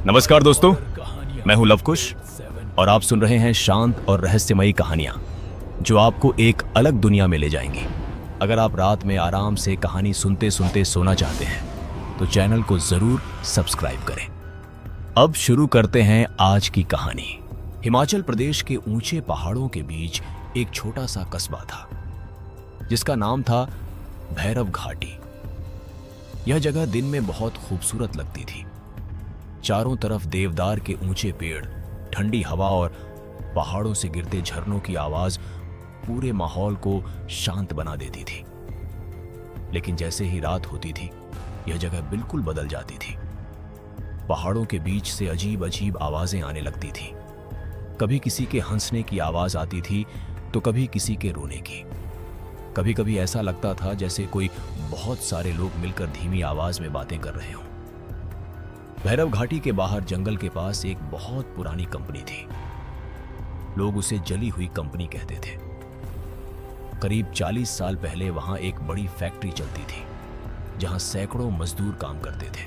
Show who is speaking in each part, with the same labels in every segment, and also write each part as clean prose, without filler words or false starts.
Speaker 1: नमस्कार दोस्तों, मैं हूं लवकुश और आप सुन रहे हैं शांत और रहस्यमयी कहानियां जो आपको एक अलग दुनिया में ले जाएंगी। अगर आप रात में आराम से कहानी सुनते सुनते सोना चाहते हैं तो चैनल को जरूर सब्सक्राइब करें। अब शुरू करते हैं आज की कहानी। हिमाचल प्रदेश के ऊंचे पहाड़ों के बीच एक छोटा सा कस्बा था जिसका नाम था भैरव घाटी। यह जगह दिन में बहुत खूबसूरत लगती थी। चारों तरफ देवदार के ऊंचे पेड़, ठंडी हवा और पहाड़ों से गिरते झरनों की आवाज पूरे माहौल को शांत बना देती थी। लेकिन जैसे ही रात होती थी यह जगह बिल्कुल बदल जाती थी। पहाड़ों के बीच से अजीब अजीब आवाजें आने लगती थी। कभी किसी के हंसने की आवाज आती थी तो कभी किसी के रोने की। कभी कभी ऐसा लगता था जैसे कोई बहुत सारे लोग मिलकर धीमी आवाज में बातें कर रहे हों। भैरव घाटी के बाहर जंगल के पास एक बहुत पुरानी कंपनी थी। लोग उसे जली हुई कंपनी कहते थे। करीब 40 साल पहले वहां एक बड़ी फैक्ट्री चलती थी जहां सैकड़ों मजदूर काम करते थे।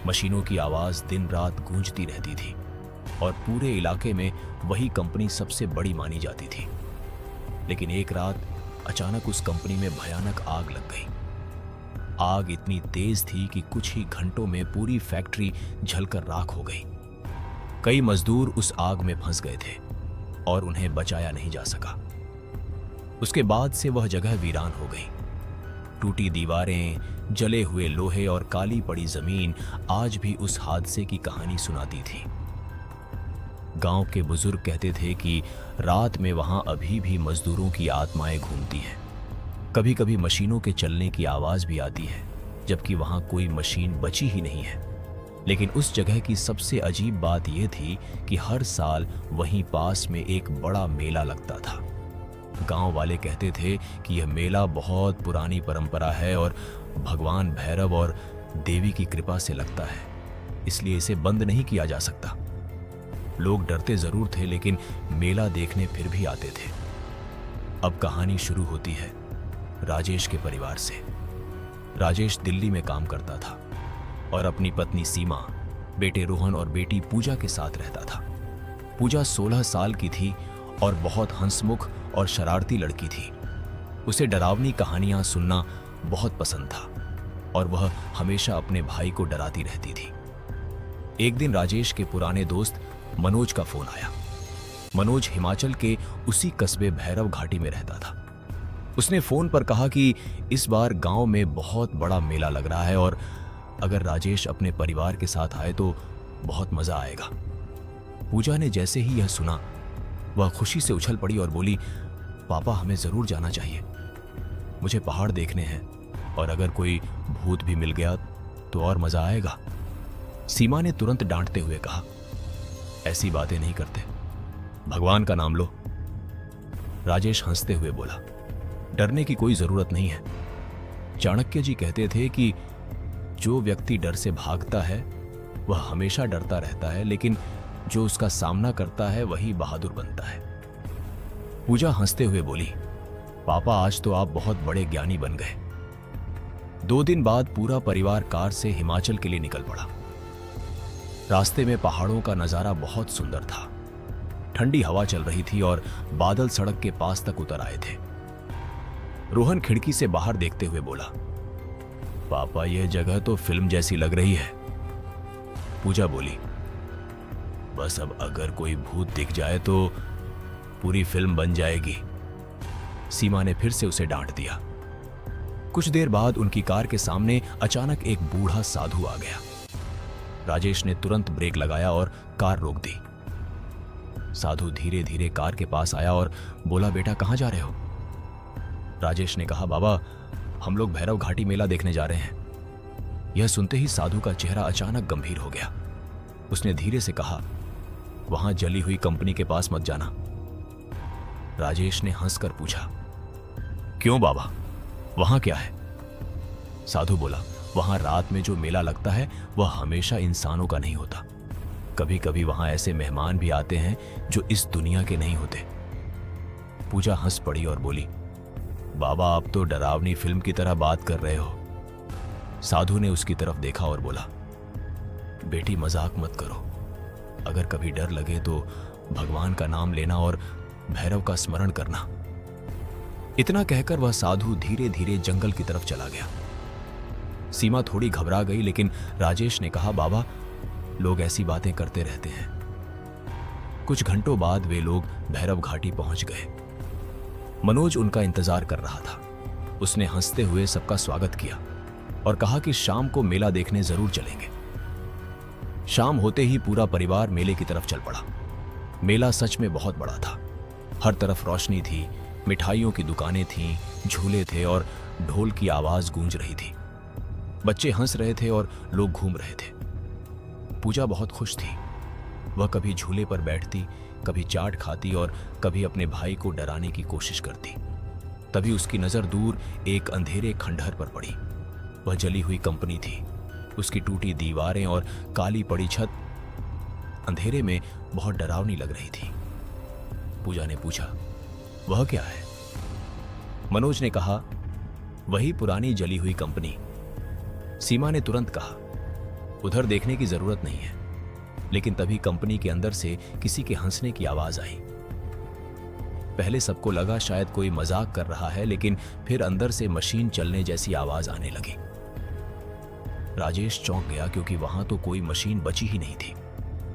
Speaker 1: मशीनों की आवाज दिन रात गूंजती रहती थी और पूरे इलाके में वही कंपनी सबसे बड़ी मानी जाती थी। लेकिन एक रात अचानक उस कंपनी में भयानक आग लग गई। आग इतनी तेज थी कि कुछ ही घंटों में पूरी फैक्ट्री जलकर राख हो गई। कई मजदूर उस आग में फंस गए थे और उन्हें बचाया नहीं जा सका। उसके बाद से वह जगह वीरान हो गई। टूटी दीवारें, जले हुए लोहे और काली पड़ी जमीन आज भी उस हादसे की कहानी सुनाती थी। गांव के बुजुर्ग कहते थे कि रात में वहां अभी भी मजदूरों की आत्माएं घूमती हैं। कभी कभी मशीनों के चलने की आवाज भी आती है, जबकि वहां कोई मशीन बची ही नहीं है। लेकिन उस जगह की सबसे अजीब बात यह थी कि हर साल वहीं पास में एक बड़ा मेला लगता था। गांव वाले कहते थे कि यह मेला बहुत पुरानी परंपरा है और भगवान भैरव और देवी की कृपा से लगता है, इसलिए इसे बंद नहीं किया जा सकता। लोग डरते जरूर थे लेकिन मेला देखने फिर भी आते थे। अब कहानी शुरू होती है राजेश के परिवार से। राजेश दिल्ली में काम करता था और अपनी पत्नी सीमा, बेटे रोहन और बेटी पूजा के साथ रहता था। पूजा 16 साल की थी और बहुत हंसमुख और शरारती लड़की थी। उसे डरावनी कहानियां सुनना बहुत पसंद था और वह हमेशा अपने भाई को डराती रहती थी। एक दिन राजेश के पुराने दोस्त मनोज का फोन आया। मनोज हिमाचल के उसी कस्बे भैरव घाटी में रहता था। उसने फोन पर कहा कि इस बार गांव में बहुत बड़ा मेला लग रहा है और अगर राजेश अपने परिवार के साथ आए तो बहुत मजा आएगा। पूजा ने जैसे ही यह सुना वह खुशी से उछल पड़ी और बोली, पापा हमें जरूर जाना चाहिए। मुझे पहाड़ देखने हैं और अगर कोई भूत भी मिल गया तो और मजा आएगा। सीमा ने तुरंत डांटते हुए कहा, ऐसी बातें नहीं करते, भगवान का नाम लो। राजेश हंसते हुए बोला, डरने की कोई जरूरत नहीं है। चाणक्य जी कहते थे कि जो व्यक्ति डर से भागता है वह हमेशा डरता रहता है, लेकिन जो उसका सामना करता है वही बहादुर बनता है। पूजा हंसते हुए बोली, पापा आज तो आप बहुत बड़े ज्ञानी बन गए। 2 दिन बाद पूरा परिवार कार से हिमाचल के लिए निकल पड़ा। रास्ते में पहाड़ों का नजारा बहुत सुंदर था। ठंडी हवा चल रही थी और बादल सड़क के पास तक उतर आए थे। रोहन खिड़की से बाहर देखते हुए बोला, पापा यह जगह तो फिल्म जैसी लग रही है। पूजा बोली, बस अब अगर कोई भूत दिख जाए तो पूरी फिल्म बन जाएगी। सीमा ने फिर से उसे डांट दिया। कुछ देर बाद उनकी कार के सामने अचानक एक बूढ़ा साधु आ गया। राजेश ने तुरंत ब्रेक लगाया और कार रोक दी। साधु धीरे धीरे कार के पास आया और बोला, बेटा कहां जा रहे हो? राजेश ने कहा, बाबा हम लोग भैरव घाटी मेला देखने जा रहे हैं। यह सुनते ही साधु का चेहरा अचानक गंभीर हो गया। उसने धीरे से कहा, वहां जली हुई कंपनी के पास मत जाना। राजेश ने हंसकर पूछा, क्यों बाबा, वहां क्या है? साधु बोला, वहां रात में जो मेला लगता है वह हमेशा इंसानों का नहीं होता। कभी कभी वहां ऐसे मेहमान भी आते हैं जो इस दुनिया के नहीं होते। पूजा हंस पड़ी और बोली, बाबा आप तो डरावनी फिल्म की तरह बात कर रहे हो। साधु ने उसकी तरफ देखा और बोला, बेटी मजाक मत करो, अगर कभी डर लगे तो भगवान का नाम लेना और भैरव का स्मरण करना। इतना कहकर वह साधु धीरे धीरे जंगल की तरफ चला गया। सीमा थोड़ी घबरा गई, लेकिन राजेश ने कहा, बाबा लोग ऐसी बातें करते रहते हैं। कुछ घंटों बाद वे लोग भैरव घाटी पहुंच गए। मनोज उनका इंतजार कर रहा था। उसने हंसते हुए सबका स्वागत किया और कहा कि शाम को मेला देखने जरूर चलेंगे। शाम होते ही पूरा परिवार मेले की तरफ चल पड़ा। मेला सच में बहुत बड़ा था। हर तरफ रोशनी थी, मिठाइयों की दुकानें थीं, झूले थे और ढोल की आवाज गूंज रही थी। बच्चे हंस रहे थे और लोग घूम रहे थे। पूजा बहुत खुश थी। वह कभी झूले पर बैठती, कभी चाट खाती और कभी अपने भाई को डराने की कोशिश करती। तभी उसकी नजर दूर एक अंधेरे खंडहर पर पड़ी। वह जली हुई कंपनी थी। उसकी टूटी दीवारें और काली पड़ी छत अंधेरे में बहुत डरावनी लग रही थी। पूजा ने पूछा, वह क्या है? मनोज ने कहा, वही पुरानी जली हुई कंपनी। सीमा ने तुरंत कहा, उधर देखने की जरूरत नहीं है। लेकिन तभी कंपनी के अंदर से किसी के हंसने की आवाज आई। पहले सबको लगा शायद कोई मजाक कर रहा है, लेकिन फिर अंदर से मशीन चलने जैसी आवाज आने लगी। राजेश चौंक गया क्योंकि वहां तो कोई मशीन बची ही नहीं थी।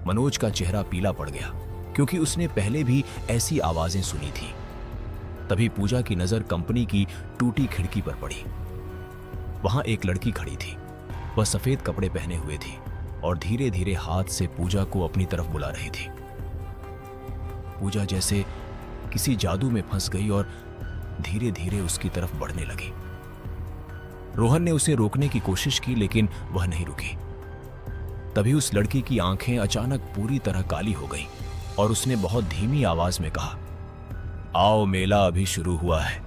Speaker 1: मनोज का चेहरा पीला पड़ गया क्योंकि उसने पहले भी ऐसी आवाजें सुनी थी। तभी पूजा की नजर कंपनी की टूटी खिड़की पर पड़ी। वहां एक लड़की खड़ी थी। वह सफेद कपड़े पहने हुए थी और धीरे धीरे हाथ से पूजा को अपनी तरफ बुला रही थी। पूजा जैसे किसी जादू में फंस गई और धीरे धीरे उसकी तरफ बढ़ने लगी। रोहन ने उसे रोकने की कोशिश की, लेकिन वह नहीं रुकी। तभी उस लड़की की आंखें अचानक पूरी तरह काली हो गईं और उसने बहुत धीमी आवाज में कहा, आओ मेला अभी शुरू हुआ है।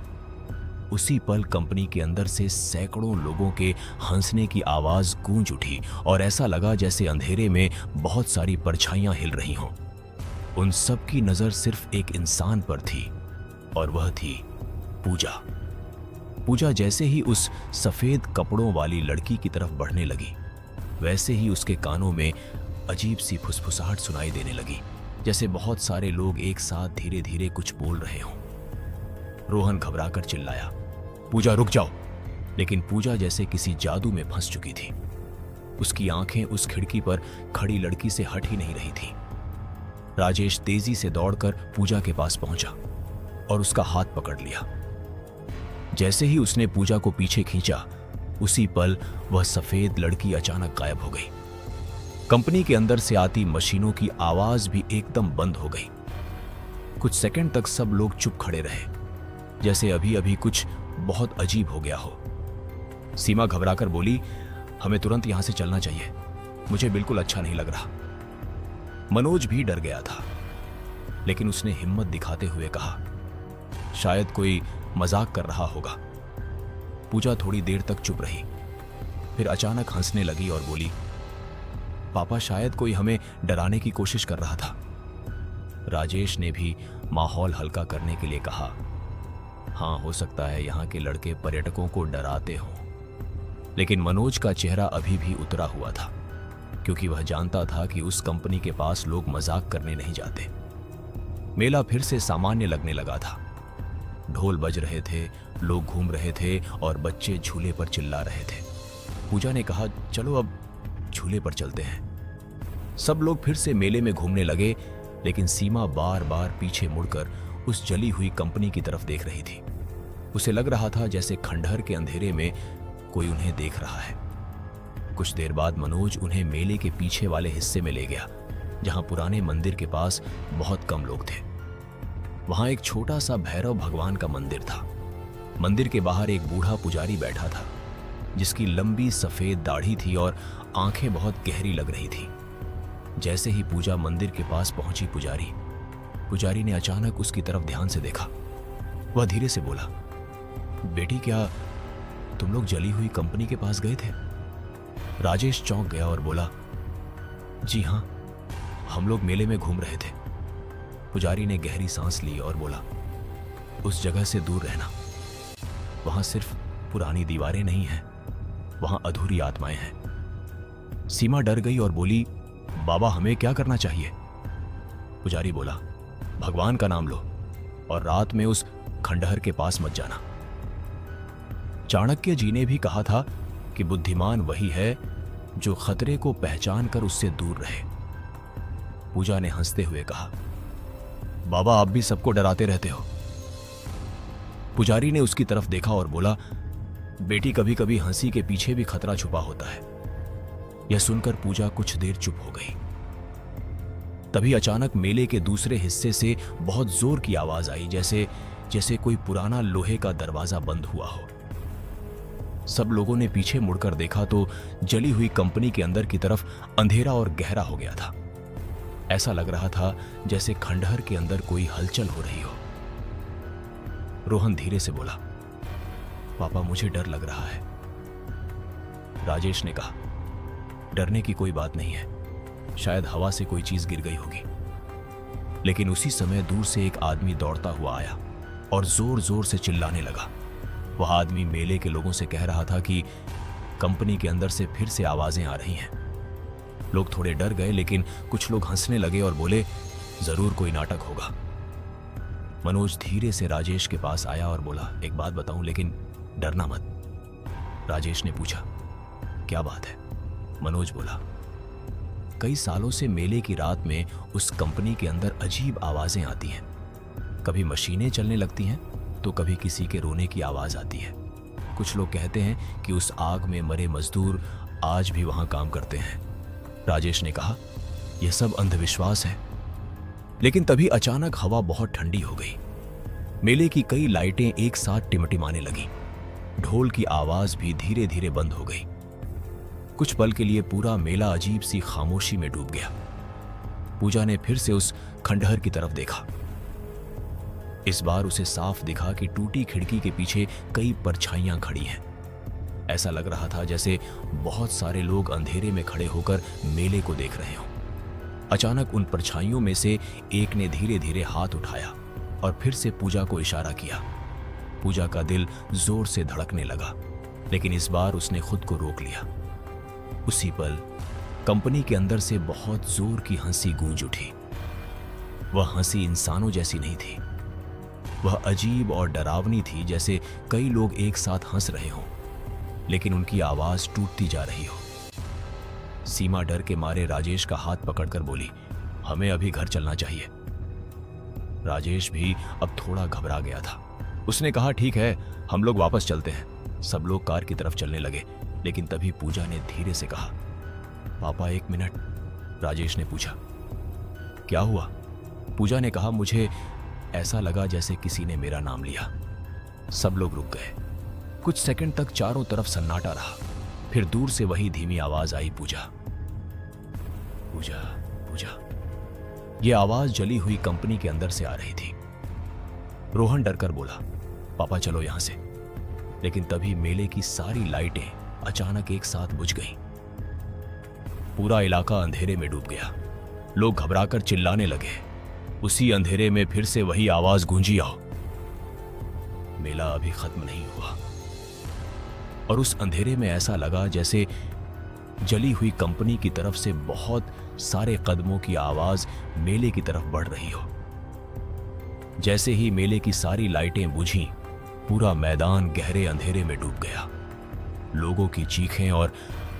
Speaker 1: उसी पल कंपनी के अंदर से सैकड़ों लोगों के हंसने की आवाज गूंज उठी और ऐसा लगा जैसे अंधेरे में बहुत सारी परछाइयां हिल रही हों। उन सब की नजर सिर्फ एक इंसान पर थी और वह थी पूजा। पूजा जैसे ही उस सफेद कपड़ों वाली लड़की की तरफ बढ़ने लगी, वैसे ही उसके कानों में अजीब सी फुसफुसाहट सुनाई देने लगी, जैसे बहुत सारे लोग एक साथ धीरे धीरे कुछ बोल रहे हों। रोहन घबराकर चिल्लाया, पूजा रुक जाओ। लेकिन पूजा जैसे किसी जादू में फंस चुकी थी। उसकी आंखें उस खिड़की पर खड़ी लड़की से हट ही नहीं रही थी। राजेश तेजी से दौड़कर पूजा के पास पहुंचा और उसका हाथ पकड़ लिया। जैसे ही उसने पूजा को पीछे खींचा, उसी पल वह सफेद लड़की अचानक गायब हो गई। कंपनी के अंदर से आती मशीनों की आवाज भी एकदम बंद हो गई। कुछ सेकंड तक सब लोग चुप खड़े रहे, जैसे अभी अभी कुछ बहुत अजीब हो गया हो। सीमा घबराकर बोली, हमें तुरंत यहां से चलना चाहिए, मुझे बिल्कुल अच्छा नहीं लग रहा। मनोज भी डर गया था, लेकिन उसने हिम्मत दिखाते हुए कहा, शायद कोई मजाक कर रहा होगा। पूजा थोड़ी देर तक चुप रही, फिर अचानक हंसने लगी और बोली, पापा शायद कोई हमें डराने की कोशिश कर रहा था। राजेश ने भी माहौल हल्का करने के लिए कहा, हाँ हो सकता है यहाँ के लड़के पर्यटकों को डराते हों। लेकिन मनोज का चेहरा अभी भी उतरा हुआ था, क्योंकि वह जानता था कि उस कंपनी के पास लोग मजाक करने नहीं जाते। मेला फिर से सामान्य लगने लगा था। ढोल बज रहे थे, लोग घूम रहे थे और बच्चे झूले पर चिल्ला रहे थे। पूजा ने कहा, चलो अब झूले पर चलते हैं। सब लोग फिर से मेले में घूमने लगे, लेकिन सीमा बार बार पीछे मुड़कर उस जली हुई कंपनी की तरफ देख रही थी। उसे लग रहा था जैसे खंडहर के अंधेरे में कोई उन्हें देख रहा है। कुछ देर बाद मनोज उन्हें मेले के पीछे वाले हिस्से में ले गया, जहां पुराने मंदिर के पास बहुत कम लोग थे। वहां एक छोटा सा भैरव भगवान का मंदिर था। मंदिर के बाहर एक बूढ़ा पुजारी बैठा था, जिसकी लंबी सफेद दाढ़ी थी और आंखें बहुत गहरी लग रही थी। जैसे ही पूजा मंदिर के पास पहुंची, पुजारी ने अचानक उसकी तरफ ध्यान से देखा। वह धीरे से बोला, बेटी क्या तुम लोग जली हुई कंपनी के पास गए थे? राजेश चौंक गया और बोला, जी हां, हम लोग मेले में घूम रहे थे। पुजारी ने गहरी सांस ली और बोला, उस जगह से दूर रहना। वहां सिर्फ पुरानी दीवारें नहीं हैं, वहां अधूरी आत्माएं हैं। सीमा डर गई और बोली, बाबा हमें क्या करना चाहिए? पुजारी बोला, भगवान का नाम लो और रात में उस खंडहर के पास मत जाना। चाणक्य जी ने भी कहा था कि बुद्धिमान वही है जो खतरे को पहचान कर उससे दूर रहे। पूजा ने हंसते हुए कहा, बाबा आप भी सबको डराते रहते हो। पुजारी ने उसकी तरफ देखा और बोला, बेटी कभी कभी हंसी के पीछे भी खतरा छुपा होता है। यह सुनकर पूजा कुछ देर चुप हो गई। तभी अचानक मेले के दूसरे हिस्से से बहुत जोर की आवाज आई, जैसे कोई पुराना लोहे का दरवाजा बंद हुआ हो। सब लोगों ने पीछे मुड़कर देखा तो जली हुई कंपनी के अंदर की तरफ अंधेरा और गहरा हो गया था। ऐसा लग रहा था जैसे खंडहर के अंदर कोई हलचल हो रही हो। रोहन धीरे से बोला, पापा मुझे डर लग रहा है। राजेश ने कहा, डरने की कोई बात नहीं है, शायद हवा से कोई चीज गिर गई होगी। लेकिन उसी समय दूर से एक आदमी दौड़ता हुआ आया और जोर जोर से चिल्लाने लगा। वह आदमी मेले के लोगों से कह रहा था कि कंपनी के अंदर से फिर से आवाजें आ रही हैं। लोग थोड़े डर गए, लेकिन कुछ लोग हंसने लगे और बोले, जरूर कोई नाटक होगा। मनोज धीरे से राजेश के पास आया और बोला, एक बात बताऊं, लेकिन डरना मत। राजेश ने पूछा, क्या बात है? मनोज बोला, कई सालों से मेले की रात में उस कंपनी के अंदर अजीब आवाजें आती हैं। कभी मशीनें चलने लगती हैं तो कभी किसी के रोने की आवाज आती है। कुछ लोग कहते हैं कि उस आग में मरे मजदूर आज भी वहां काम करते हैं। राजेश ने कहा, यह सब अंधविश्वास है। लेकिन तभी अचानक हवा बहुत ठंडी हो गई। मेले की कई लाइटें एक साथ टिमटिमाने लगी। ढोल की आवाज भी धीरे धीरे बंद हो गई। कुछ पल के लिए पूरा मेला अजीब सी खामोशी में डूब गया। पूजा ने फिर से उस खंडहर की तरफ देखा। इस बार उसे साफ दिखा कि टूटी खिड़की के पीछे कई परछाइयां खड़ी हैं। ऐसा लग रहा था जैसे बहुत सारे लोग अंधेरे में खड़े होकर मेले को देख रहे हों। अचानक उन परछाइयों में से एक ने धीरे धीरे हाथ उठाया और फिर से पूजा को इशारा किया। पूजा का दिल जोर से धड़कने लगा, लेकिन इस बार उसने खुद को रोक लिया। उसी पल कंपनी के अंदर से बहुत जोर की हंसी गूंज उठी। वह हंसी इंसानों जैसी नहीं थी। वह अजीब और डरावनी थी, जैसे कई लोग एक साथ हंस रहे हों, लेकिन उनकी आवाज टूटती जा रही हो। सीमा डर के मारे राजेश का हाथ पकड़कर बोली, हमें अभी घर चलना चाहिए। राजेश भी अब थोड़ा घबरा गया था। उसने कहा, ठीक है, हम लोग वापस चलते हैं। सब लोग कार की तरफ चलने लगे, लेकिन तभी पूजा ने धीरे से कहा, पापा एक मिनट। राजेश ने पूछा, क्या हुआ? पूजा ने कहा, मुझे ऐसा लगा जैसे किसी ने मेरा नाम लिया। सब लोग रुक गए। कुछ सेकंड तक चारों तरफ सन्नाटा रहा। फिर दूर से वही धीमी आवाज आई, पूजा पूजा पूजा। यह आवाज जली हुई कंपनी के अंदर से आ रही थी। रोहन डरकर बोला, पापा चलो यहां से। लेकिन तभी मेले की सारी लाइटें अचानक एक साथ बुझ गईं। पूरा इलाका अंधेरे में डूब गया। लोग घबराकर चिल्लाने लगे। उसी अंधेरे में फिर से वही आवाज गूंजी, आओ। मेला अभी खत्म नहीं हुआ। और उस अंधेरे में ऐसा लगा जैसे जली हुई कंपनी की तरफ से बहुत सारे कदमों की आवाज मेले की तरफ बढ़ रही हो। जैसे ही मेले की सारी लाइटें बुझीं, पूरा मैदान गहरे अंधेरे में डूब गया। लोगों की चीखें और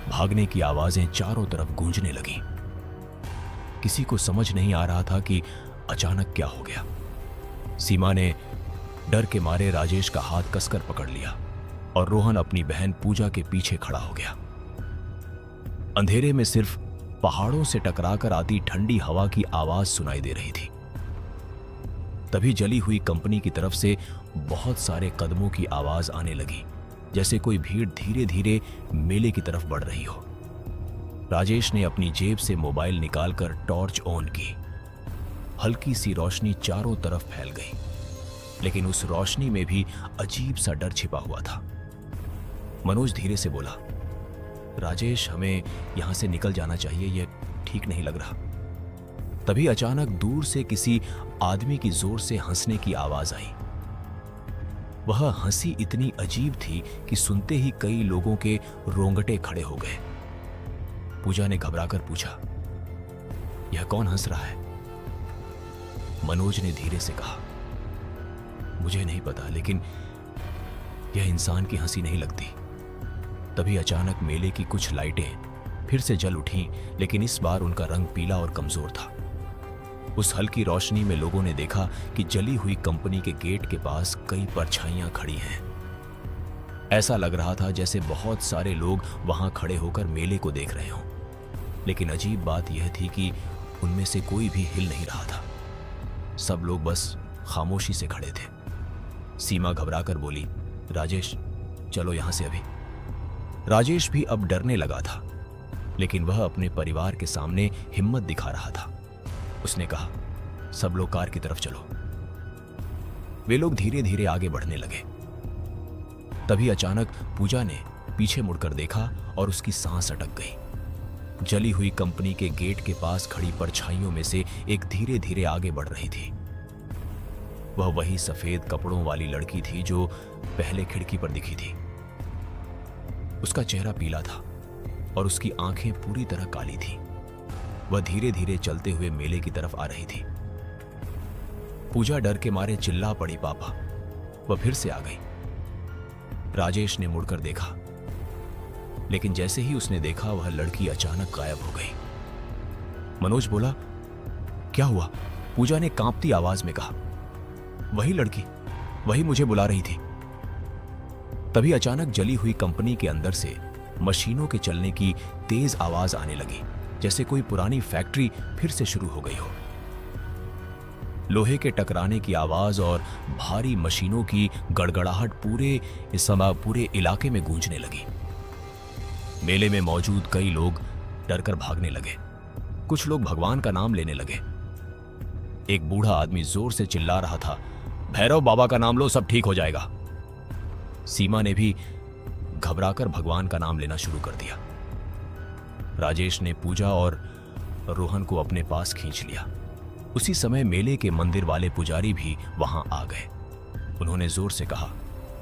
Speaker 1: भागने की आवाजें चारों तरफ गूंजने लगीं। किसी को समझ नहीं आ रहा था कि अचानक क्या हो गया। सीमा ने डर के मारे राजेश का हाथ कसकर पकड़ लिया और रोहन अपनी बहन पूजा के पीछे खड़ा हो गया। अंधेरे में सिर्फ पहाड़ों से टकराकर आती ठंडी हवा की आवाज सुनाई दे रही थी। तभी जली हुई कंपनी की तरफ से बहुत सारे कदमों की आवाज आने लगी, जैसे कोई भीड़ धीरे धीरे मेले की तरफ बढ़ रही हो। राजेश ने अपनी जेब से मोबाइल निकालकर टॉर्च ऑन की। हल्की सी रोशनी चारों तरफ फैल गई, लेकिन उस रोशनी में भी अजीब सा डर छिपा हुआ था। मनोज धीरे से बोला, राजेश हमें यहां से निकल जाना चाहिए, यह ठीक नहीं लग रहा। तभी अचानक दूर से किसी आदमी की जोर से हंसने की आवाज आई। वह हंसी इतनी अजीब थी कि सुनते ही कई लोगों के रोंगटे खड़े हो गए। पूजा ने घबराकर पूछा, यह कौन हंस रहा है? मनोज ने धीरे से कहा, मुझे नहीं पता, लेकिन यह इंसान की हंसी नहीं लगती। तभी अचानक मेले की कुछ लाइटें फिर से जल उठीं, लेकिन इस बार उनका रंग पीला और कमजोर था। उस हल्की रोशनी में लोगों ने देखा कि जली हुई कंपनी के गेट के पास कई परछाइयां खड़ी हैं। ऐसा लग रहा था जैसे बहुत सारे लोग वहां खड़े होकर मेले को देख रहे हों, लेकिन अजीब बात यह थी कि उनमें से कोई भी हिल नहीं रहा था। सब लोग बस खामोशी से खड़े थे। सीमा घबराकर बोली, राजेश, चलो यहां से अभी। राजेश भी अब डरने लगा था, लेकिन वह अपने परिवार के सामने हिम्मत दिखा रहा था। उसने कहा, सब लोग कार की तरफ चलो। वे लोग धीरे धीरे आगे बढ़ने लगे। तभी अचानक पूजा ने पीछे मुड़कर देखा और उसकी सांस अटक गई। जली हुई कंपनी के गेट के पास खड़ी परछाइयों में से एक धीरे धीरे आगे बढ़ रही थी। वह वही सफेद कपड़ों वाली लड़की थी जो पहले खिड़की पर दिखी थी। उसका चेहरा पीला था और उसकी आंखें पूरी तरह काली थीं। वह धीरे धीरे चलते हुए मेले की तरफ आ रही थी। पूजा डर के मारे चिल्ला पड़ी, पापा। वह फिर से आ गई। राजेश ने मुड़कर देखा, लेकिन जैसे ही उसने देखा वह लड़की अचानक गायब हो गई। मनोज बोला, क्या हुआ? पूजा ने कांपती आवाज में कहा, वही लड़की, वही मुझे बुला रही थी। तभी अचानक जली हुई कंपनी के अंदर से मशीनों के चलने की तेज आवाज आने लगी, जैसे कोई पुरानी फैक्ट्री फिर से शुरू हो गई हो। लोहे के टकराने की आवाज और भारी मशीनों की गड़गड़ाहट पूरे इलाके में गूंजने लगी। मेले में मौजूद कई लोग डरकर भागने लगे। कुछ लोग भगवान का नाम लेने लगे। एक बूढ़ा आदमी जोर से चिल्ला रहा था, भैरव बाबा का नाम लो, सब ठीक हो जाएगा। सीमा ने भी घबराकर भगवान का नाम लेना शुरू कर दिया। राजेश ने पूजा और रोहन को अपने पास खींच लिया। उसी समय मेले के मंदिर वाले पुजारी भी वहां आ गए। उन्होंने जोर से कहा,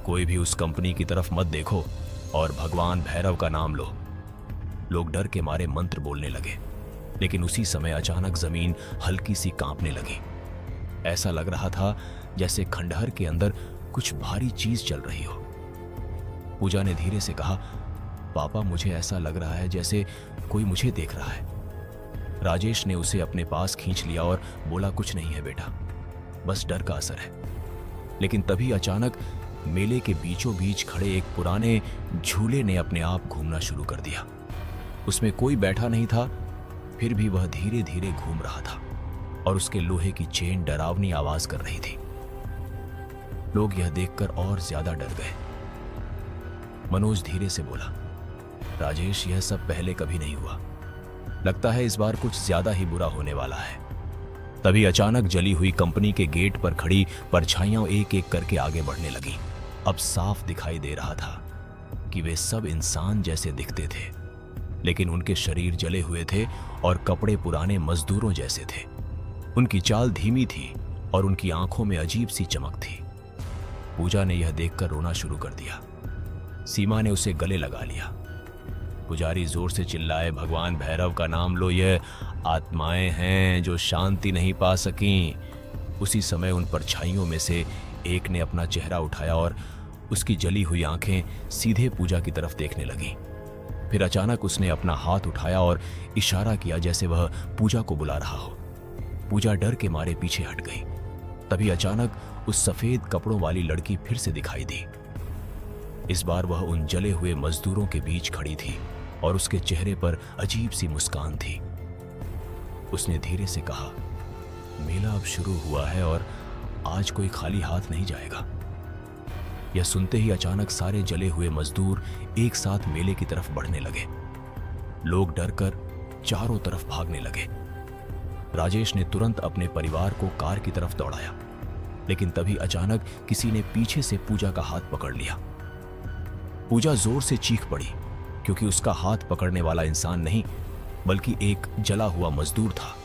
Speaker 1: कोई भी उस कंपनी की तरफ मत देखो और भगवान भैरव का नाम लो। लोग डर के मारे मंत्र बोलने लगे, लेकिन उसी समय अचानक जमीन हल्की सी कांपने लगी। ऐसा लग रहा था जैसे खंडहर के अंदर कुछ भारी चीज चल रही हो। पूजा ने धीरे से कहा, पापा, मुझे ऐसा लग रहा है जैसे कोई मुझे देख रहा है। राजेश ने उसे अपने पास खींच लिया और बोला, कुछ नहीं है बेटा, बस डर का असर है। लेकिन तभी अचानक मेले के बीचों बीच खड़े एक पुराने झूले ने अपने आप घूमना शुरू कर दिया। उसमें कोई बैठा नहीं था, फिर भी वह धीरे धीरे घूम रहा था और उसके लोहे की चेन डरावनी आवाज कर रही थी। लोग यह देखकर और ज्यादा डर गए। मनोज धीरे से बोला, राजेश, यह सब पहले कभी नहीं हुआ। लगता है इस बार कुछ ज्यादा ही बुरा होने वाला है। तभी अचानक जली हुई कंपनी के गेट पर खड़ी परछाइयां एक एक करके आगे बढ़ने लगी। अब साफ दिखाई दे रहा था कि वे सब इंसान जैसे दिखते थे, लेकिन उनके शरीर जले हुए थे और कपड़े पुराने मजदूरों जैसे थे। उनकी चाल धीमी थी और उनकी आंखों में अजीब सी चमक थी। पूजा ने यह देखकर रोना शुरू कर दिया। सीमा ने उसे गले लगा लिया। पुजारी जोर से चिल्लाए, भगवान भैरव का नाम लो, ये आत्माएं हैं जो शांति नहीं पा सकीं। उसी समय उन परछाइयों में से एक ने अपना चेहरा उठाया और उसकी जली हुई आंखें सीधे पूजा की तरफ देखने लगी। फिर अचानक उसने अपना हाथ उठाया और इशारा किया जैसे वह पूजा को बुला रहा हो। पूजा डर के मारे पीछे हट गई। तभी अचानक उस सफेद कपड़ों वाली लड़की फिर से दिखाई दी। इस बार वह उन जले हुए मजदूरों के बीच खड़ी थी और उसके चेहरे पर अजीब सी मुस्कान थी। उसने धीरे से कहा, मेला अब शुरू हुआ है और आज कोई खाली हाथ नहीं जाएगा। यह सुनते ही अचानक सारे जले हुए मजदूर एक साथ मेले की तरफ बढ़ने लगे। लोग डरकर चारों तरफ भागने लगे। राजेश ने तुरंत अपने परिवार को कार की तरफ दौड़ाया, लेकिन तभी अचानक किसी ने पीछे से पूजा का हाथ पकड़ लिया। पूजा जोर से चीख पड़ी, क्योंकि उसका हाथ पकड़ने वाला इंसान नहीं बल्कि एक जला हुआ मजदूर था,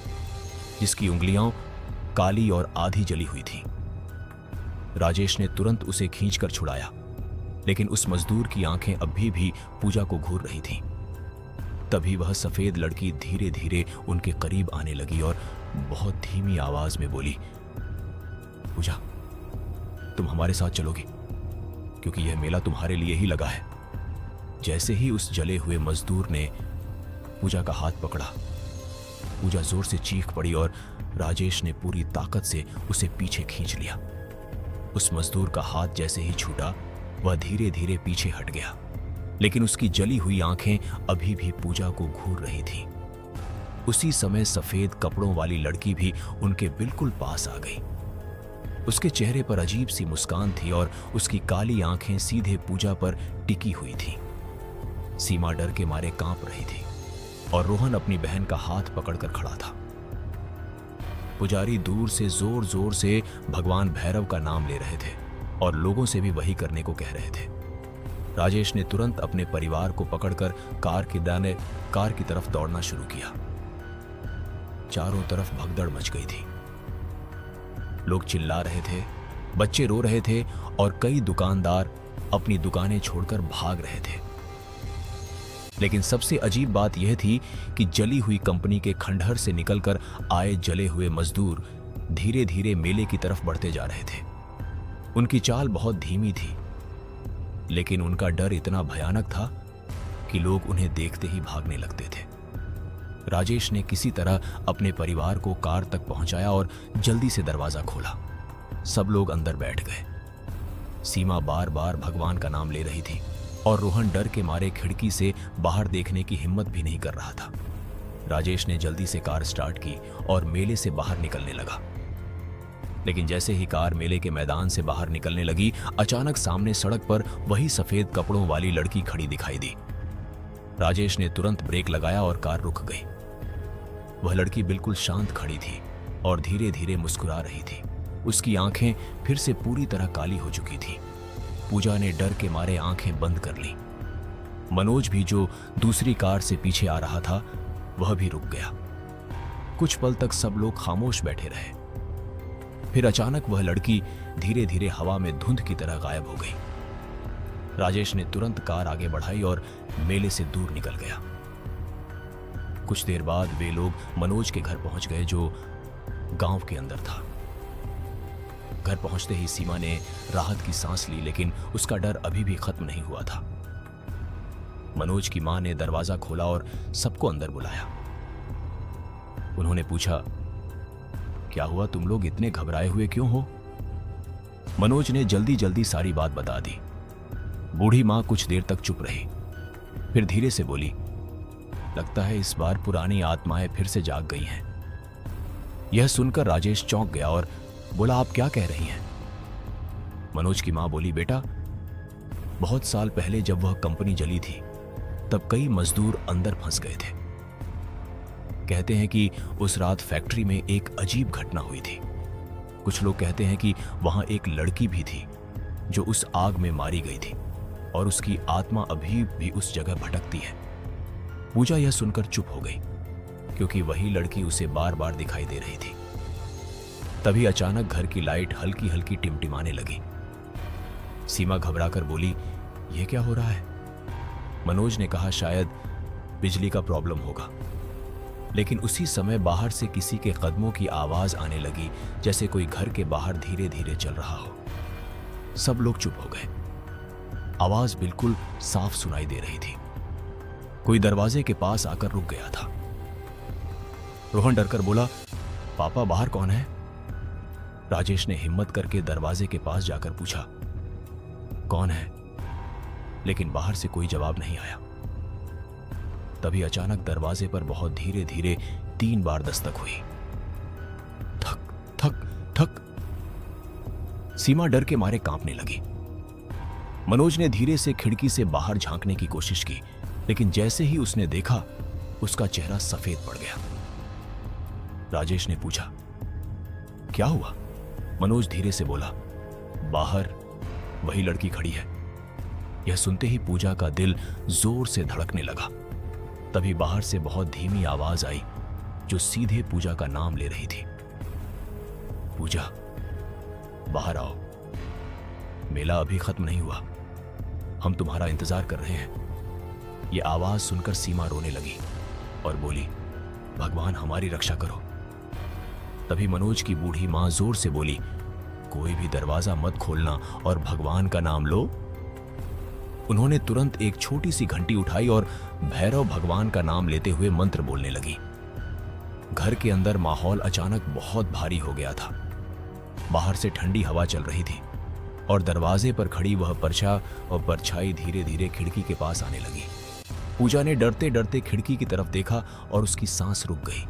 Speaker 1: जिसकी उंगलियां काली और आधी जली हुई थीं। राजेश ने तुरंत उसे खींचकर छुड़ाया, लेकिन उस मजदूर की आंखें अभी भी पूजा को घूर रही थीं। तभी वह सफेद लड़की धीरे धीरे उनके करीब आने लगी और बहुत धीमी आवाज में बोली, पूजा, तुम हमारे साथ चलोगी क्योंकि यह मेला तुम्हारे लिए ही लगा है। जैसे ही उस जले हुए मजदूर ने पूजा का हाथ पकड़ा, पूजा जोर से चीख पड़ी और राजेश ने पूरी ताकत से उसे पीछे खींच लिया। उस मजदूर का हाथ जैसे ही छूटा, वह धीरे धीरे पीछे हट गया, लेकिन उसकी जली हुई आंखें अभी भी पूजा को घूर रही थीं। उसी समय सफेद कपड़ों वाली लड़की भी उनके बिल्कुल पास आ गई। उसके चेहरे पर अजीब सी मुस्कान थी और उसकी काली आंखें सीधे पूजा पर टिकी हुई थीं। सीमा डर के मारे कांप रही थी और रोहन अपनी बहन का हाथ पकड़कर खड़ा था। पुजारी दूर से जोर जोर से भगवान भैरव का नाम ले रहे थे और लोगों से भी वही करने को कह रहे थे। राजेश ने तुरंत अपने परिवार को पकड़कर कार की तरफ दौड़ना शुरू किया। चारों तरफ भगदड़ मच गई थी। लोग चिल्ला रहे थे, बच्चे रो रहे थे और कई दुकानदार अपनी दुकानें छोड़कर भाग रहे थे। लेकिन सबसे अजीब बात यह थी कि जली हुई कंपनी के खंडहर से निकलकर आए जले हुए मजदूर धीरे धीरे मेले की तरफ बढ़ते जा रहे थे। उनकी चाल बहुत धीमी थी, लेकिन उनका डर इतना भयानक था कि लोग उन्हें देखते ही भागने लगते थे। राजेश ने किसी तरह अपने परिवार को कार तक पहुंचाया और जल्दी से दरवाजा खोला। सब लोग अंदर बैठ गए। सीमा बार बार भगवान का नाम ले रही थी और रोहन डर के मारे खिड़की से बाहर देखने की हिम्मत भी नहीं कर रहा था। राजेश ने जल्दी से कार स्टार्ट की और मेले से बाहर निकलने लगा। लेकिन जैसे ही कार मेले के मैदान से बाहर निकलने लगी, अचानक सामने सड़क पर वही सफेद कपड़ों वाली लड़की खड़ी दिखाई दी। राजेश ने तुरंत ब्रेक लगाया और कार रुक गई। वह लड़की बिल्कुल शांत खड़ी थी और धीरे धीरे मुस्कुरा रही थी। उसकी आंखें फिर से पूरी तरह काली हो चुकी थी। पूजा ने डर के मारे आंखें बंद कर ली। मनोज भी, जो दूसरी कार से पीछे आ रहा था, वह भी रुक गया। कुछ पल तक सब लोग खामोश बैठे रहे। फिर अचानक वह लड़की धीरे धीरे हवा में धुंध की तरह गायब हो गई। राजेश ने तुरंत कार आगे बढ़ाई और मेले से दूर निकल गया। कुछ देर बाद वे लोग मनोज के घर पहुंच गए, जो गांव के अंदर था। घर पहुंचते ही सीमा ने राहत की सांस ली, लेकिन उसका डर अभी भी खत्म नहीं हुआ था। मनोज की मां ने दरवाजा खोला और सबको अंदर बुलाया। उन्होंने पूछा, क्या हुआ, तुम लोग इतने घबराए हुए क्यों हो? मनोज ने जल्दी जल्दी सारी बात बता दी। बूढ़ी मां कुछ देर तक चुप रही, फिर धीरे से बोली, लगता है इस बार पुरानी आत्माएं फिर से जाग गई हैं। यह सुनकर राजेश चौंक गया और बोला, आप क्या कह रही हैं? मनोज की मां बोली, बेटा, बहुत साल पहले जब वह कंपनी जली थी, तब कई मजदूर अंदर फंस गए थे। कहते हैं कि उस रात फैक्ट्री में एक अजीब घटना हुई थी। कुछ लोग कहते हैं कि वहां एक लड़की भी थी जो उस आग में मारी गई थी और उसकी आत्मा अभी भी उस जगह भटकती है। पूजा यह सुनकर चुप हो गई, क्योंकि वही लड़की उसे बार बार दिखाई दे रही थी। तभी अचानक घर की लाइट हल्की हल्की टिमटिमाने लगी। सीमा घबराकर बोली, यह क्या हो रहा है? मनोज ने कहा, शायद बिजली का प्रॉब्लम होगा। लेकिन उसी समय बाहर से किसी के कदमों की आवाज आने लगी, जैसे कोई घर के बाहर धीरे धीरे चल रहा हो। सब लोग चुप हो गए। आवाज बिल्कुल साफ सुनाई दे रही थी। कोई दरवाजे के पास आकर रुक गया था। रोहन डरकर बोला, पापा, बाहर कौन है? राजेश ने हिम्मत करके दरवाजे के पास जाकर पूछा, कौन है? लेकिन बाहर से कोई जवाब नहीं आया। तभी अचानक दरवाजे पर बहुत धीरे धीरे 3 बार दस्तक हुई। थक थक थक। सीमा डर के मारे कांपने लगी। मनोज ने धीरे से खिड़की से बाहर झांकने की कोशिश की, लेकिन जैसे ही उसने देखा, उसका चेहरा सफेद पड़ गया। राजेश ने पूछा, क्या हुआ? मनोज धीरे से बोला, बाहर वही लड़की खड़ी है। यह सुनते ही पूजा का दिल जोर से धड़कने लगा। तभी बाहर से बहुत धीमी आवाज आई, जो सीधे पूजा का नाम ले रही थी। पूजा, बाहर आओ, मेला अभी खत्म नहीं हुआ, हम तुम्हारा इंतजार कर रहे हैं। ये आवाज सुनकर सीमा रोने लगी और बोली, भगवान हमारी रक्षा करो। तभी मनोज की बूढ़ी मां जोर से बोली, कोई भी दरवाजा मत खोलना और भगवान का नाम लो। उन्होंने तुरंत एक छोटी सी घंटी उठाई और भैरव भगवान का नाम लेते हुए मंत्र बोलने लगी। घर के अंदर माहौल अचानक बहुत भारी हो गया था। बाहर से ठंडी हवा चल रही थी और दरवाजे पर खड़ी वह परछा और परछाई धीरे धीरे खिड़की के पास आने लगी। पूजा ने डरते डरते खिड़की की तरफ देखा और उसकी सांस रुक गई।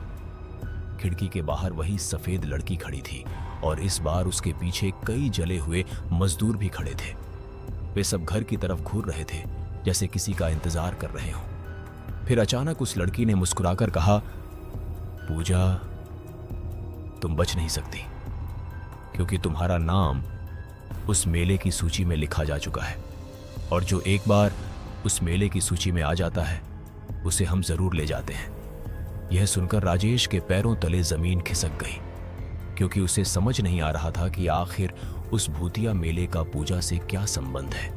Speaker 1: खिड़की के बाहर वही सफेद लड़की खड़ी थी और इस बार उसके पीछे कई जले हुए मजदूर भी खड़े थे। वे सब घर की तरफ घूर रहे थे, जैसे किसी का इंतजार कर रहे हों। फिर अचानक उस लड़की ने मुस्कुराकर कहा, पूजा तुम बच नहीं सकती, क्योंकि तुम्हारा नाम उस मेले की सूची में लिखा जा चुका है और जो एक बार उस मेले की सूची में आ जाता है उसे हम जरूर ले जाते हैं। यह सुनकर राजेश के पैरों तले जमीन खिसक गई, क्योंकि उसे समझ नहीं आ रहा था कि आखिर उस भूतिया मेले का पूजा से क्या संबंध है।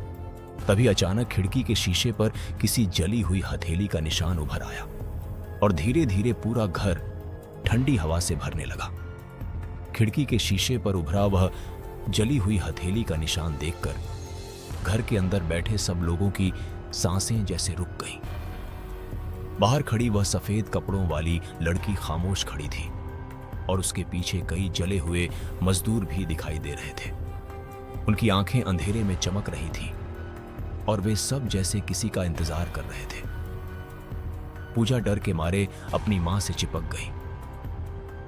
Speaker 1: तभी अचानक खिड़की के शीशे पर किसी जली हुई हथेली का निशान उभर आया और धीरे धीरे पूरा घर ठंडी हवा से भरने लगा। खिड़की के शीशे पर उभरा वह जली हुई हथेली का निशान देखकर घर के अंदर बैठे सब लोगों की सांसें जैसे रुक गईं। बाहर खड़ी वह सफेद कपड़ों वाली लड़की खामोश खड़ी थी और उसके पीछे कई जले हुए मजदूर भी दिखाई दे रहे थे। उनकी आंखें अंधेरे में चमक रही थीं और वे सब जैसे किसी का इंतजार कर रहे थे। पूजा डर के मारे अपनी मां से चिपक गई।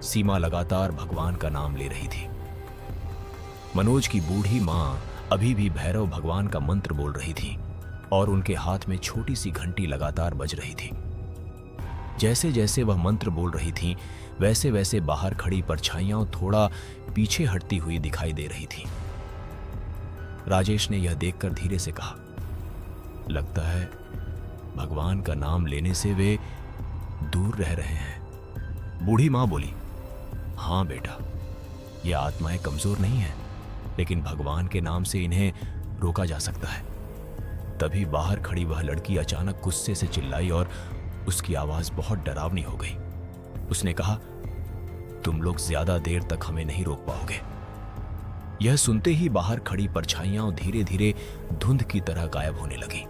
Speaker 1: सीमा लगातार भगवान का नाम ले रही थी। मनोज की बूढ़ी मां अभी भी भैरव भगवान का मंत्र बोल रही थी और उनके हाथ में छोटी सी घंटी लगातार बज रही थी। जैसे जैसे वह मंत्र बोल रही थी, वैसे वैसे बाहर खड़ी परछाइयां थोड़ा पीछे हटती हुई दिखाई दे रही थी। राजेश ने यह देखकर धीरे से कहा, लगता है भगवान का नाम लेने से वे दूर रह रहे हैं। बूढ़ी मां बोली, हां बेटा, ये आत्माएं कमजोर नहीं है, लेकिन भगवान के नाम से इन्हें रोका जा सकता है। तभी बाहर खड़ी वह लड़की अचानक गुस्से से चिल्लाई और उसकी आवाज बहुत डरावनी हो गई। उसने कहा, तुम लोग ज्यादा देर तक हमें नहीं रोक पाओगे। यह सुनते ही बाहर खड़ी परछाइयां धीरे धीरे धुंध की तरह गायब होने लगी।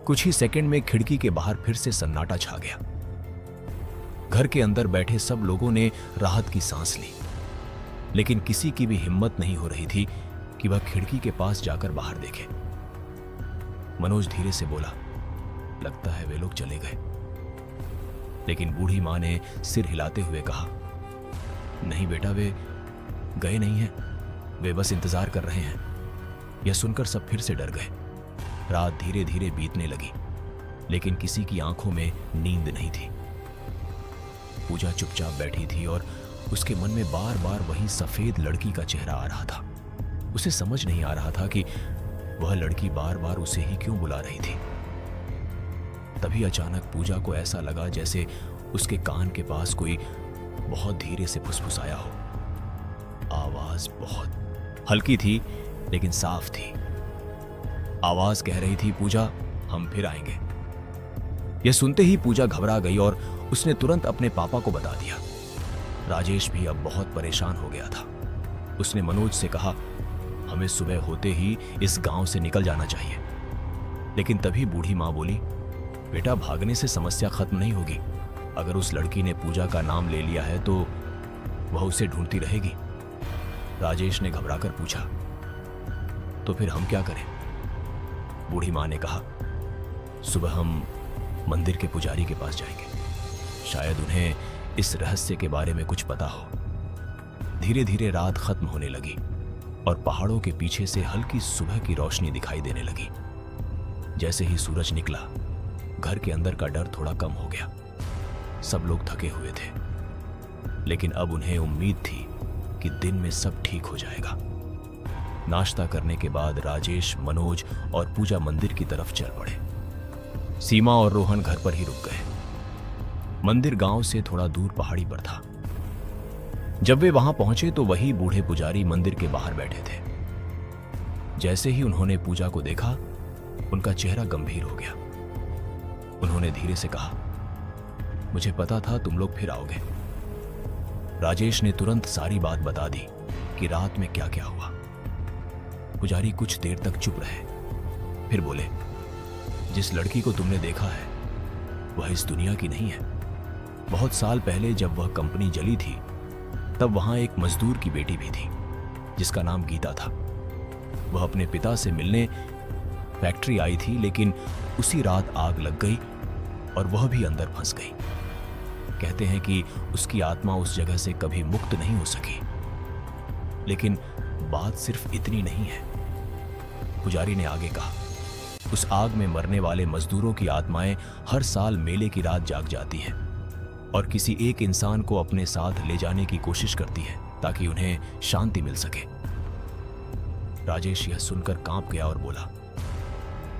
Speaker 1: कुछ ही सेकंड में खिड़की के बाहर फिर से सन्नाटा छा गया। घर के अंदर बैठे सब लोगों ने राहत की सांस ली, लेकिन किसी की भी हिम्मत नहीं हो रही थी कि वह खिड़की के पास जाकर बाहर देखे। मनोज धीरे से बोला, लगता है वे लोग चले गए। लेकिन बूढ़ी मां ने सिर हिलाते हुए कहा, नहीं बेटा, वे गए नहीं हैं, वे बस इंतजार कर रहे हैं। यह सुनकर सब फिर से डर गए। रात धीरे धीरे बीतने लगी, लेकिन किसी की आंखों में नींद नहीं थी। पूजा चुपचाप बैठी थी और उसके मन में बार बार वही सफेद लड़की का चेहरा आ रहा था। उसे समझ नहीं आ रहा था कि वह लड़की बार बार उसे ही क्यों बुला रही थी। तभी अचानक पूजा को ऐसा लगा जैसे उसके कान के पास कोई बहुत धीरे से फुसफुसाया हो। आवाज बहुत हल्की थी लेकिन साफ थी। आवाज कह रही थी, पूजा, हम फिर आएंगे। यह सुनते ही पूजा घबरा गई और उसने तुरंत अपने पापा को बता दिया। राजेश भी अब बहुत परेशान हो गया था। उसने मनोज से कहा, हमें सुबह होते ही इस गांव से निकल जाना चाहिए। लेकिन तभी बूढ़ी मां बोली, बेटा, भागने से समस्या खत्म नहीं होगी। अगर उस लड़की ने पूजा का नाम ले लिया है तो वह उसे ढूंढती रहेगी। राजेश ने घबराकर पूछा, तो फिर हम क्या करें? बूढ़ी मां ने कहा, सुबह हम मंदिर के पुजारी के पास जाएंगे। शायद उन्हें इस रहस्य के बारे में कुछ पता हो। धीरे धीरे रात खत्म होने लगी और पहाड़ों के पीछे से हल्की सुबह की रोशनी दिखाई देने लगी। जैसे ही सूरज निकला, घर के अंदर का डर थोड़ा कम हो गया। सब लोग थके हुए थे, लेकिन अब उन्हें उम्मीद थी कि दिन में सब ठीक हो जाएगा। नाश्ता करने के बाद राजेश, मनोज और पूजा मंदिर की तरफ चल पड़े। सीमा और रोहन घर पर ही रुक गए। मंदिर गांव से थोड़ा दूर पहाड़ी पर था। जब वे वहां पहुंचे तो वही बूढ़े पुजारी मंदिर के बाहर बैठे थे। जैसे ही उन्होंने पूजा को देखा, उनका चेहरा गंभीर हो गया। उन्होंने धीरे से कहा, मुझे पता था तुम लोग फिर आओगे। राजेश ने तुरंत सारी बात बता दी कि रात में क्या क्या हुआ। पुजारी कुछ देर तक चुप रहे, फिर बोले, जिस लड़की को तुमने देखा है वह इस दुनिया की नहीं है। बहुत साल पहले जब वह कंपनी जली थी तब वहां एक मजदूर की बेटी भी थी जिसका नाम गीता था। वह अपने पिता से मिलने फैक्ट्री आई थी, लेकिन उसी रात आग लग गई और वह भी अंदर फंस गई। कहते हैं कि उसकी आत्मा उस जगह से कभी मुक्त नहीं हो सकी। लेकिन बात सिर्फ इतनी नहीं है, पुजारी ने आगे कहा। उस आग में मरने वाले मजदूरों की आत्माएं हर साल मेले की रात जाग जाती हैं और किसी एक इंसान को अपने साथ ले जाने की कोशिश करती है ताकि उन्हें शांति मिल सके। राजेश यह सुनकर कांप गया और बोला,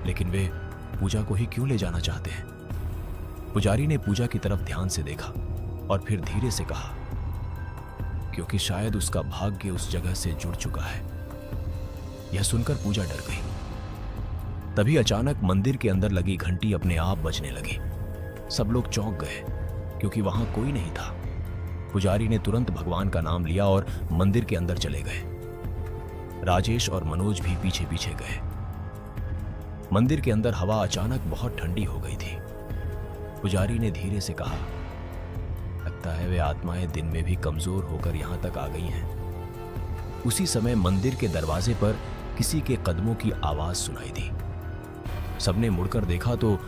Speaker 1: लेकिन वे पूजा को ही क्यों ले जाना चाहते हैं? पुजारी ने पूजा की तरफ ध्यान से देखा और फिर धीरे से कहा, क्योंकि शायद उसका भाग्य उस जगह से जुड़ चुका है। यह सुनकर पूजा डर गई। तभी अचानक मंदिर के अंदर लगी घंटी अपने आप बजने लगी। सब लोग चौंक गए क्योंकि वहां कोई नहीं था। पुजारी ने तुरंत भगवान का नाम लिया और मंदिर के अंदर चले गए। राजेश और मनोज भी पीछे पीछे गए। मंदिर के अंदर हवा अचानक बहुत ठंडी हो गई थी। पुजारी ने धीरे से कहा, लगता है वे आत्माएं दिन में भी कमजोर होकर यहां तक आ गई हैं। उसी समय मंदिर के दरवाजे पर किसी के कदमों की आवाज सुनाई दी। सबने मुड़कर देखा तो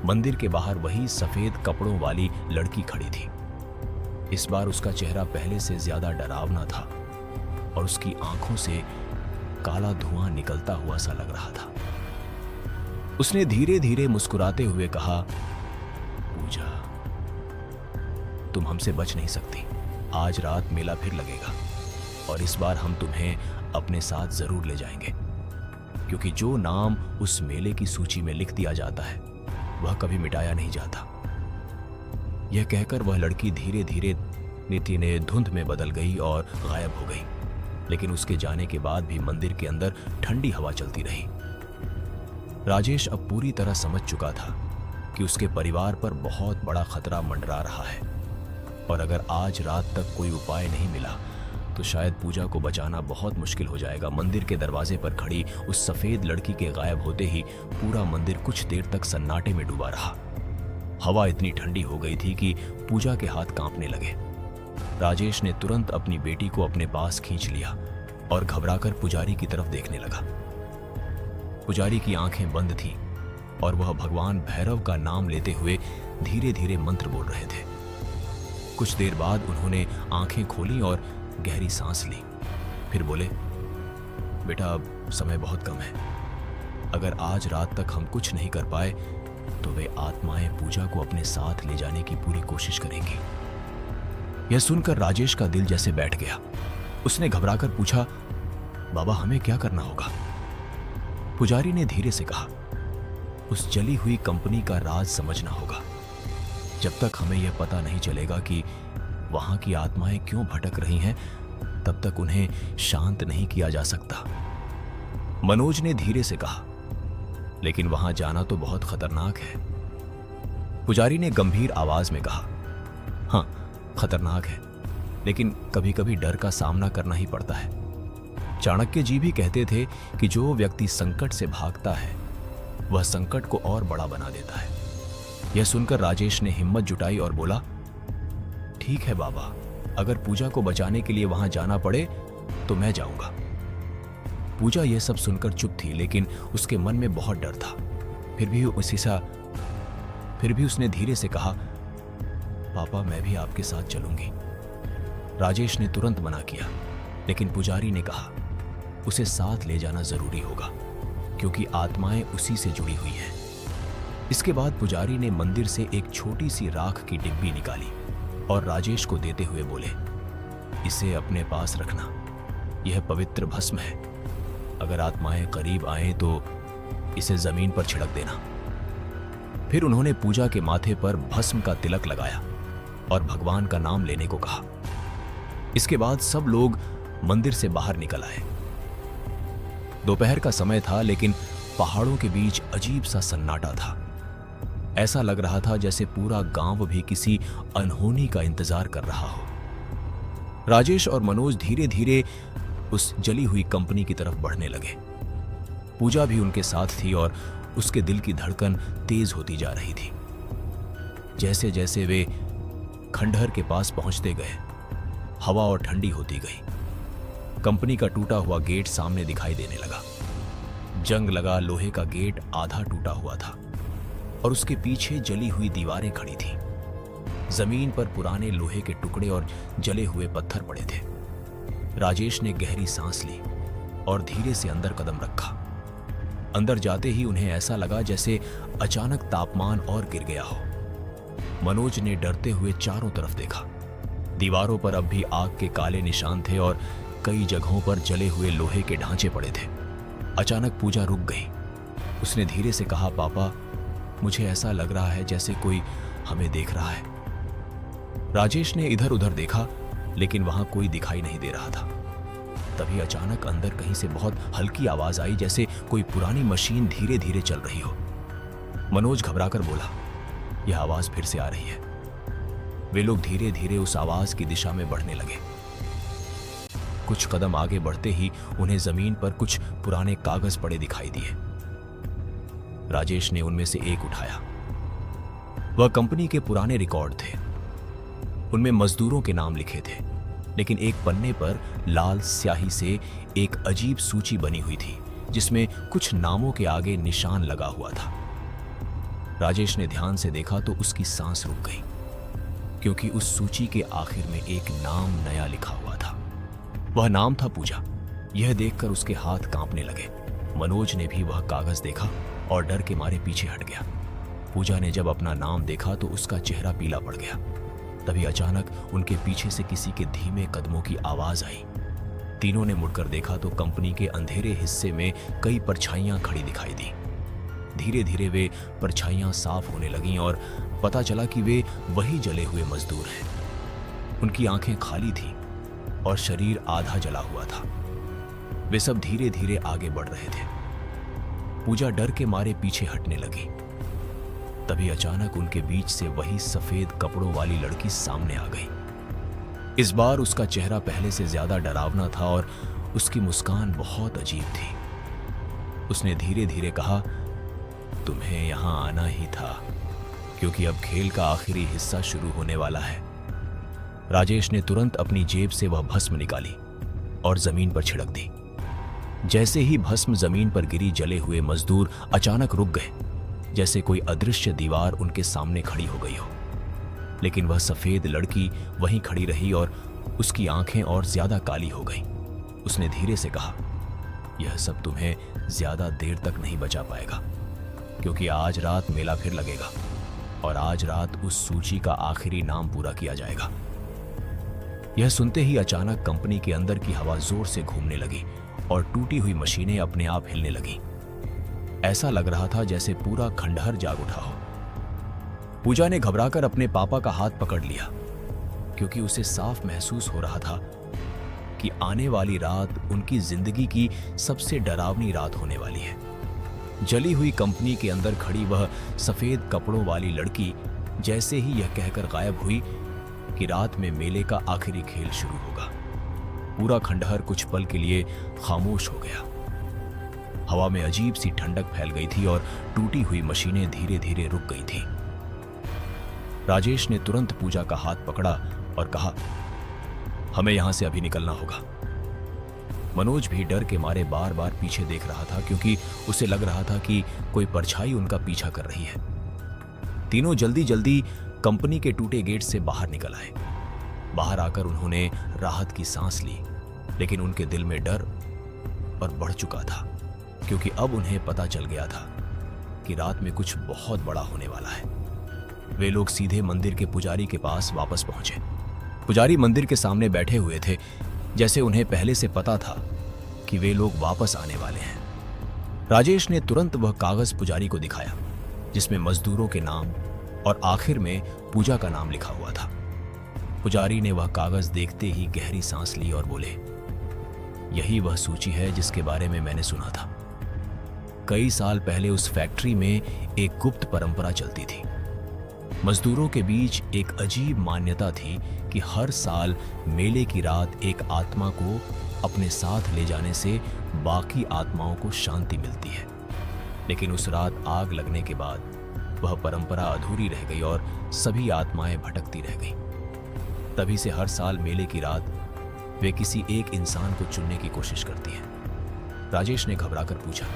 Speaker 1: मंदिर के बाहर वही सफेद कपड़ों वाली लड़की खड़ी थी। इस बार उसका चेहरा पहले से ज्यादा डरावना था और उसकी आंखों से काला धुआं निकलता हुआ सा लग रहा था। उसने धीरे धीरे मुस्कुराते हुए कहा, पूजा, तुम हमसे बच नहीं सकती। आज रात मेला फिर लगेगा और इस बार हम तुम्हें अपने साथ जरूर ले जाएंगे, क्योंकि जो नाम उस मेले की सूची में लिख दिया जाता है वह कभी मिटाया नहीं जाता। यह कहकर वह लड़की धीरे धीरे नीति ने धुंध में बदल गई और गायब हो गई। लेकिन उसके जाने के बाद भी मंदिर के अंदर ठंडी हवा चलती रही। राजेश अब पूरी तरह समझ चुका था कि उसके परिवार पर बहुत बड़ा खतरा मंडरा रहा है और अगर आज रात तक कोई उपाय नहीं मिला तो शायद पूजा को बचाना बहुत मुश्किल हो जाएगा। मंदिर के दरवाजे पर खड़ी उस सफेद लड़की के गायब होते ही पूरा मंदिर कुछ देर तक सन्नाटे में डूबा रहा। हवा इतनी ठंडी हो गई थी कि पूजा के हाथ कांपने लगे। राजेश ने तुरंत अपनी बेटी को अपने पास खींच लिया और घबराकर पुजारी की तरफ देखने लगा। पुजारी की आंखें बंद थीं और वह भगवान भैरव का नाम लेते हुए धीरे धीरे मंत्र बोल रहे थे। कुछ देर बाद उन्होंने आंखें खोली और गहरी सांस ली। फिर बोले, बेटा, अब समय बहुत कम है। अगर आज रात तक हम कुछ नहीं कर पाए तो वे आत्माएं पूजा को अपने साथ ले जाने की पूरी कोशिश करेंगी। यह सुनकर राजेश का दिल जैसे बैठ गया। उसने घबराकर पूछा, बाबा, हमें क्या करना होगा? पुजारी ने धीरे से कहा, उस जली हुई कंपनी का राज समझना होगा। जब तक हमें यह पता नहीं चलेगा कि वहां की आत्माएं क्यों भटक रही हैं, तब तक उन्हें शांत नहीं किया जा सकता। मनोज ने धीरे से कहा, लेकिन वहां जाना तो बहुत खतरनाक है। पुजारी ने गंभीर आवाज में कहा, हाँ, खतरनाक है, लेकिन कभी कभी डर का सामना करना ही पड़ता है। चाणक्य जी भी कहते थे कि जो व्यक्ति संकट से भागता है वह संकट को और बड़ा बना देता है। यह सुनकर राजेश ने हिम्मत जुटाई और बोला, ठीक है बाबा, अगर पूजा को बचाने के लिए वहां जाना पड़े तो मैं जाऊंगा। पूजा यह सब सुनकर चुप थी, लेकिन उसके मन में बहुत डर था। फिर भी उसने धीरे से कहा, पापा, मैं भी आपके साथ चलूंगी। राजेश ने तुरंत मना किया, लेकिन पुजारी ने कहा, उसे साथ ले जाना जरूरी होगा क्योंकि आत्माएं उसी से जुड़ी हुई हैं। इसके बाद पुजारी ने मंदिर से एक छोटी सी राख की डिब्बी निकाली और राजेश को देते हुए बोले, इसे अपने पास रखना, यह पवित्र भस्म है। अगर आत्माएं करीब आए तो इसे जमीन पर छिड़क देना। फिर उन्होंने पूजा के माथे पर भस्म का तिलक लगाया और भगवान का नाम लेने को कहा। इसके बाद सब लोग मंदिर से बाहर निकल आए। दोपहर का समय था, लेकिन पहाड़ों के बीच अजीब सा सन्नाटा था। ऐसा लग रहा था जैसे पूरा गांव भी किसी अनहोनी का इंतजार कर रहा हो। राजेश और मनोज धीरे धीरे उस जली हुई कंपनी की तरफ बढ़ने लगे। पूजा भी उनके साथ थी और उसके दिल की धड़कन तेज होती जा रही थी। जैसे जैसे वे खंडहर के पास पहुंचते गए, हवा और ठंडी होती गई। कंपनी का टूटा हुआ गेट सामने दिखाई देने लगा। जंग लगा लोहे का गेट आधा टूटा हुआ था और उसके पीछे जली हुई दीवारें खड़ी थीं। जमीन पर पुराने लोहे के टुकड़े और जले हुए पत्थर पड़े थे। राजेश ने गहरी सांस ली और धीरे से अंदर कदम रखा। अंदर जाते ही उन्हें ऐसा लगा जैसे अचानक तापमान और गिर गया हो। मनोज ने डरते हुए चारों तरफ देखा। दीवारों पर अब भी आग के काले निशान थे और कई जगहों पर जले हुए लोहे के ढांचे पड़े थे। अचानक पूजा रुक गई। उसने धीरे से कहा, पापा, मुझे ऐसा लग रहा है जैसे कोई हमें देख रहा है। राजेश ने इधर उधर देखा, लेकिन वहां कोई दिखाई नहीं दे रहा था। तभी अचानक अंदर कहीं से बहुत हल्की आवाज आई, जैसे कोई पुरानी मशीन धीरे धीरे चल रही हो। मनोज घबराकर बोला, यह आवाज फिर से आ रही है। वे लोग धीरे धीरे उस आवाज की दिशा में बढ़ने लगे। कुछ कदम आगे बढ़ते ही उन्हें जमीन पर कुछ पुराने कागज पड़े दिखाई दिए। राजेश ने उनमें से एक उठाया। वह कंपनी के पुराने रिकॉर्ड थे। उनमें मजदूरों के नाम लिखे थे, लेकिन एक पन्ने पर लाल स्याही से एक अजीब सूची बनी हुई थी, जिसमें कुछ नामों के आगे निशान लगा हुआ था। राजेश ने ध्यान से देखा तो उसकी सांस रुक गई, क्योंकि उस सूची के आखिर में एक नाम नया लिखा हुआ था। वह नाम था पूजा। यह देखकर उसके हाथ कांपने लगे। मनोज ने भी वह कागज देखा और डर के मारे पीछे हट गया। पूजा ने जब अपना नाम देखा तो उसका चेहरा पीला पड़ गया। तभी अचानक उनके पीछे से किसी के धीमे कदमों की आवाज आई। तीनों ने मुड़कर देखा तो कंपनी के अंधेरे हिस्से में कई परछाइयां खड़ी दिखाई दी। धीरे धीरे वे परछाइयां साफ होने लगीं और पता चला कि वे वही जले हुए मजदूर हैं। उनकी आंखें खाली थीं और शरीर आधा जला हुआ था। वे सब धीरे धीरे आगे बढ़ रहे थे। पूजा डर के मारे पीछे हटने लगी। तभी अचानक उनके बीच से वही सफेद कपड़ों वाली लड़की सामने आ गई। इस बार उसका चेहरा पहले से ज्यादा डरावना था और उसकी मुस्कान बहुत अजीब थी। उसने धीरे धीरे कहा, तुम्हें यहां आना ही था, क्योंकि अब खेल का आखिरी हिस्सा शुरू होने वाला है। राजेश ने तुरंत अपनी जेब से वह भस्म निकाली और जमीन पर छिड़क दी। जैसे ही भस्म जमीन पर गिरी, जले हुए मजदूर अचानक रुक गए, जैसे कोई अदृश्य दीवार उनके सामने खड़ी हो गई हो। लेकिन वह सफेद लड़की वहीं खड़ी रही और उसकी आंखें और ज्यादा काली हो गईं। उसने धीरे से कहा, यह सब तुम्हें ज्यादा देर तक नहीं बचा पाएगा, क्योंकि आज रात मेला फिर लगेगा और आज रात उस सूची का आखिरी नाम पूरा किया जाएगा। यह सुनते ही अचानक कंपनी के अंदर की हवा जोर से घूमने लगी और टूटी हुई मशीनें अपने आप हिलने लगीं। ऐसा लग रहा था जैसे पूरा खंडहर जाग उठा हो। पूजा ने घबराकर अपने पापा का हाथ पकड़ लिया, क्योंकि उसे साफ महसूस हो रहा था कि आने वाली रात उनकी जिंदगी की सबसे डरावनी रात होने वाली है। जली हुई कंपनी के अंदर खड़ी वह सफेद कपड़ों वाली लड़की जैसे ही यह कहकर गायब हुई कि रात में मेले का आखिरी खेल शुरू होगा, पूरा खंडहर कुछ पल के लिए खामोश हो गया। हवा में अजीब सी ठंडक फैल गई थी और टूटी हुई मशीनें धीरे धीरे रुक गई थीं। राजेश ने तुरंत पूजा का हाथ पकड़ा और कहा, हमें यहां से अभी निकलना होगा। मनोज भी डर के मारे बार बार पीछे देख रहा था, क्योंकि उसे लग रहा था कि कोई परछाई उनका पीछा कर रही है। तीनों जल्दी जल्दी कंपनी के टूटे गेट से बाहर निकल आए। बाहर आकर उन्होंने राहत की सांस ली, लेकिन उनके दिल में डर और बढ़ चुका था, क्योंकि अब उन्हें पता चल गया था कि रात में कुछ बहुत बड़ा होने वाला है। वे लोग सीधे मंदिर के पुजारी के पास वापस पहुंचे। पुजारी मंदिर के सामने बैठे हुए थे, जैसे उन्हें पहले से पता था कि वे लोग वापस आने वाले हैं। राजेश ने तुरंत वह कागज पुजारी को दिखाया, जिसमें मजदूरों के नाम और आखिर में पूजा का नाम लिखा हुआ था। पुजारी ने वह कागज देखते ही गहरी सांस ली और बोले, यही वह सूची है जिसके बारे में मैंने सुना था। कई साल पहले उस फैक्ट्री में एक गुप्त परंपरा चलती थी। मजदूरों के बीच एक अजीब मान्यता थी कि हर साल मेले की रात एक आत्मा को अपने साथ ले जाने से बाकी आत्माओं को शांति मिलती है। लेकिन उस रात आग लगने के बाद वह परंपरा अधूरी रह गई और सभी आत्माएं भटकती रह गईं। तभी से हर साल मेले की रात वे किसी एक इंसान को चुनने की कोशिश करती हैं। राजेश ने घबराकर पूछा,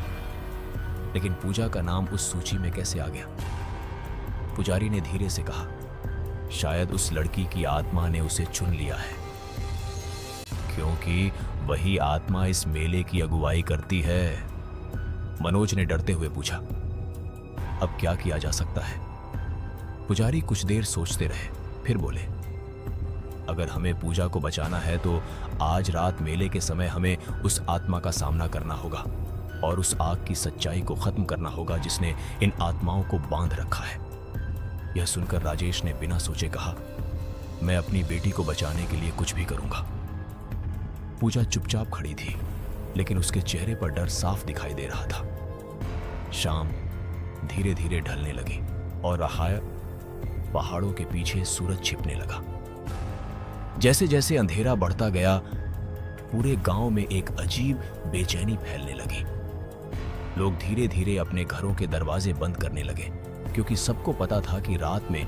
Speaker 1: लेकिन पूजा का नाम उस सूची में कैसे आ गया? पुजारी ने धीरे से कहा, शायद उस लड़की की आत्मा ने उसे चुन लिया है, क्योंकि वही आत्मा इस मेले की अगुवाई करती है। मनोज ने डरते हुए पूछा, अब क्या किया जा सकता है? पुजारी कुछ देर सोचते रहे, फिर बोले, अगर हमें पूजा को बचाना है तो आज रात मेले के समय हमें उस आत्मा का सामना करना होगा और उस आग की सच्चाई को खत्म करना होगा जिसने इन आत्माओं को बांध रखा है। यह सुनकर राजेश ने बिना सोचे कहा, मैं अपनी बेटी को बचाने के लिए कुछ भी करूंगा। पूजा चुपचाप खड़ी थी, लेकिन उसके चेहरे पर डर साफ दिखाई दे रहा था। शाम धीरे धीरे ढलने लगी और पहाड़ों के पीछे सूरज छिपने लगा। जैसे जैसे अंधेरा बढ़ता गया, पूरे गांव में एक अजीब बेचैनी फैलने लगी। लोग धीरे धीरे अपने घरों के दरवाजे बंद करने लगे, क्योंकि सबको पता था कि रात में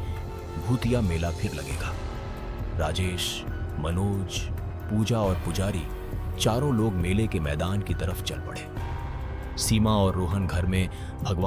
Speaker 1: भूतिया मेला फिर लगेगा। राजेश, मनोज, पूजा और पुजारी चारों लोग मेले के मैदान की तरफ चल पड़े। सीमा और रोहन घर में भगवान